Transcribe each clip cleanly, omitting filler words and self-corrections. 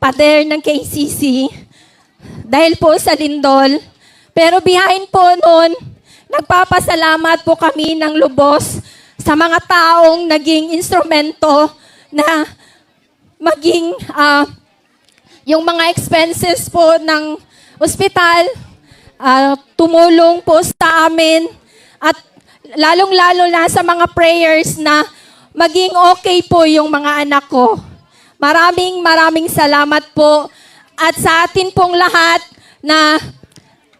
pader ng KCC dahil po sa lindol. Pero behind po noon, nagpapasalamat po kami ng lubos sa mga taong naging instrumento na maging yung mga expenses po ng ospital, tumulong po sa amin at lalong-lalo na sa mga prayers na maging okay po yung mga anak ko. Maraming salamat po. At sa atin pong lahat na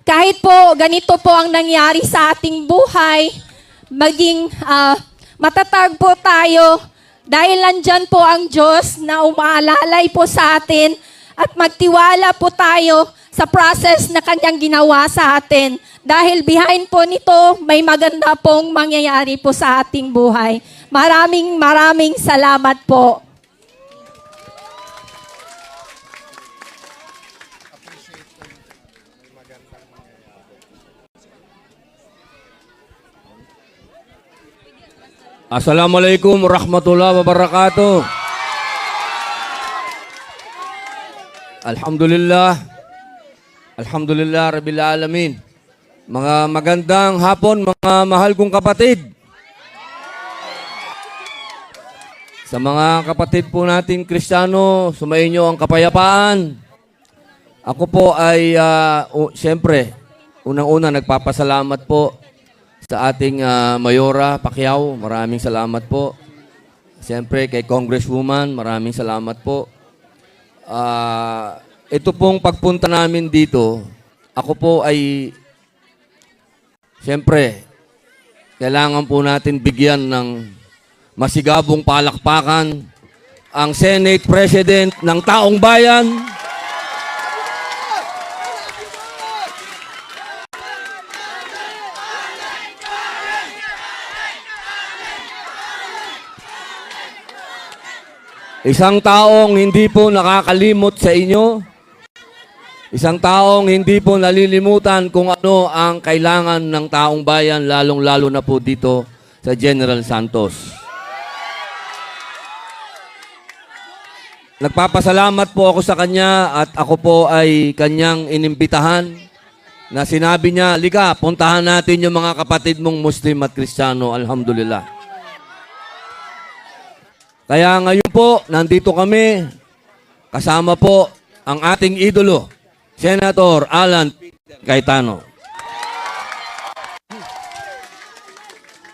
kahit po ganito po ang nangyari sa ating buhay, maging matatag po tayo dahil nandyan po ang Diyos na umaalalay po sa atin at magtiwala po tayo sa process na Kanyang ginawa sa atin. Dahil behind po nito, may maganda pong mangyayari po sa ating buhay. Maraming salamat po. Assalamualaikum warahmatullahi wabarakatuh. Alhamdulillah rabbil alamin. Mga magandang hapon mga mahal kong kapatid. Sa mga kapatid po natin Kristiyano, sumainyo ang kapayapaan. Ako po ay siyempre unang-una nagpapasalamat po sa ating Mayora Pacquiao, maraming salamat po. Siyempre kay Congresswoman, maraming salamat po. Ito pong pagpunta namin dito, ako po ay siyempre kailangan po natin bigyan ng masigabong palakpakan ang Senate President ng Taong Bayan, isang taong hindi po nakakalimot sa inyo. Isang taong hindi po nalilimutan kung ano ang kailangan ng taong bayan, lalong-lalo na po dito sa General Santos. Nagpapasalamat po ako sa kanya at ako po ay kanyang inimbitahan na sinabi niya, "Liga, puntahan natin yung mga kapatid mong Muslim at Kristiyano." Alhamdulillah. Kaya ngayon po, nandito kami, kasama po ang ating idolo, Senator Alan Cayetano.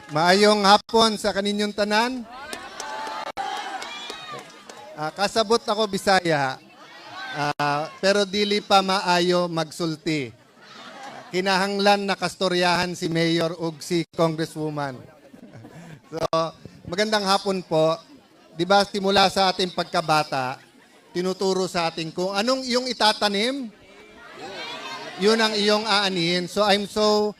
Maayong hapon sa kaninyong tanan. Kasabot ako Bisaya, pero dili pa maayo magsulti. Kinahanglan na kastoryahan si Mayor ug si Congresswoman. So, magandang hapon po. Di ba, simula sa ating pagkabata, tinuturo sa atin kung anong iyong itatanim, yun ang iyong aanihin. So I'm so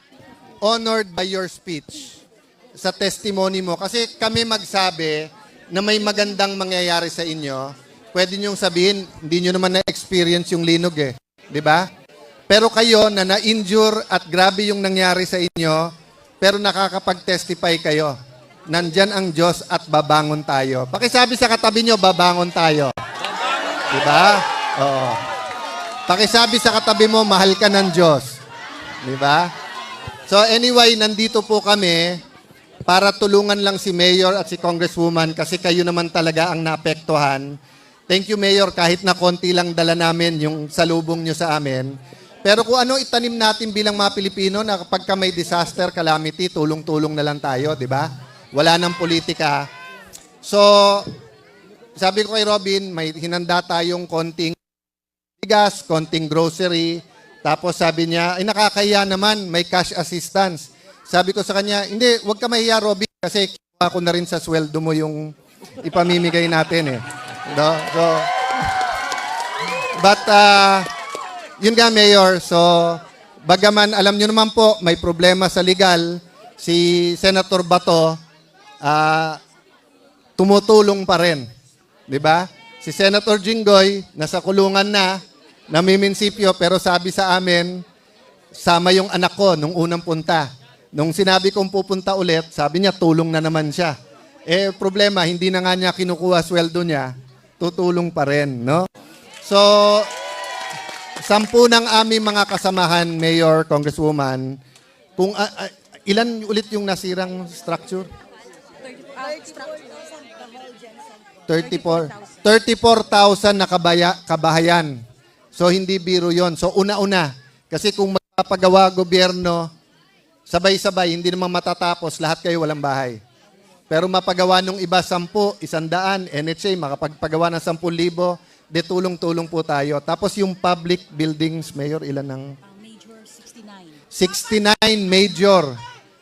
honored by your speech, sa testimony mo. Kasi kami magsabi na may magandang mangyayari sa inyo, pwede niyong sabihin, hindi niyo naman na-experience yung linog eh. Di ba? Pero kayo na na-injure at grabe yung nangyari sa inyo, pero nakakapag-testify kayo. Nandyan ang Diyos at babangon tayo. Pakisabi sa katabi nyo, babangon tayo. Diba? Oo. Pakisabi sa katabi mo, mahal ka ng Diyos. Diba? So anyway, nandito po kami para tulungan lang si Mayor at si Congresswoman kasi kayo naman talaga ang naapektuhan. Thank you, Mayor, kahit na konti lang dala namin yung salubong nyo sa amin. Pero kung ano itanim natin bilang mga Pilipino na kapag may disaster, calamity, tulong-tulong na lang tayo, di ba? Wala nang politika. So, sabi ko kay Robin, may hinanda tayong konting bigas, konting grocery. Tapos sabi niya, ay nakakaya naman, may cash assistance. Sabi ko sa kanya, hindi, huwag ka mahiya, Robin, kasi kinuha ko na rin sa sweldo mo yung ipamimigay natin eh. No? So, but, yun nga, Mayor. So, bagaman, alam nyo naman po, may problema sa legal, si Senator Bato, tumutulong pa rin. Di ba? Si Senator Jinggoy, nasa kulungan na, namiminsipyo, pero sabi sa amin, sama yung anak ko nung unang punta. Nung sinabi kong pupunta ulit, sabi niya, tulong na naman siya. Eh, problema, hindi na nga niya kinukuha sweldo niya, tutulong pa rin, no? So, 10 ng aming mga kasamahan, Mayor, Congresswoman, kung ilan ulit yung nasirang structure? 34,000 na kabahayan. So, hindi biro yon. So, una-una. Kasi kung magpapagawa gobyerno, sabay-sabay, hindi naman matatapos, lahat kayo walang bahay. Pero mapagawa nung iba 10, 100, NHA, makapagpagawa ng 10,000, de tulong-tulong po tayo. Tapos yung public buildings, Mayor, ilan ng? Major 69. 69 major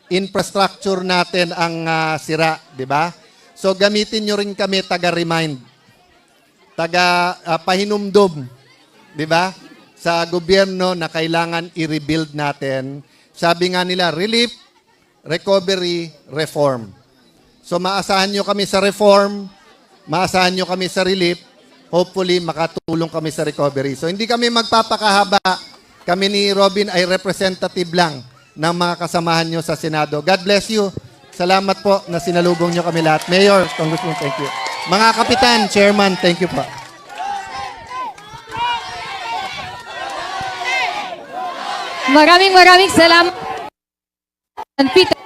infrastructure natin ang sira, di ba? So gamitin nyo rin kami taga-remind, taga-pahinumdum, di ba? Sa gobyerno na kailangan i-rebuild natin. Sabi nga nila, relief, recovery, reform. So maasahan nyo kami sa reform, maasahan nyo kami sa relief, hopefully makatulong kami sa recovery. So hindi kami magpapakahaba. Kami ni Robin ay representative lang ng mga kasamahan nyo sa Senado. God bless you. Salamat po na sinalubong nyo kami lahat. Mayor, Congressman, thank you. Mga kapitan, chairman, thank you po. Maraming salamat. Peter.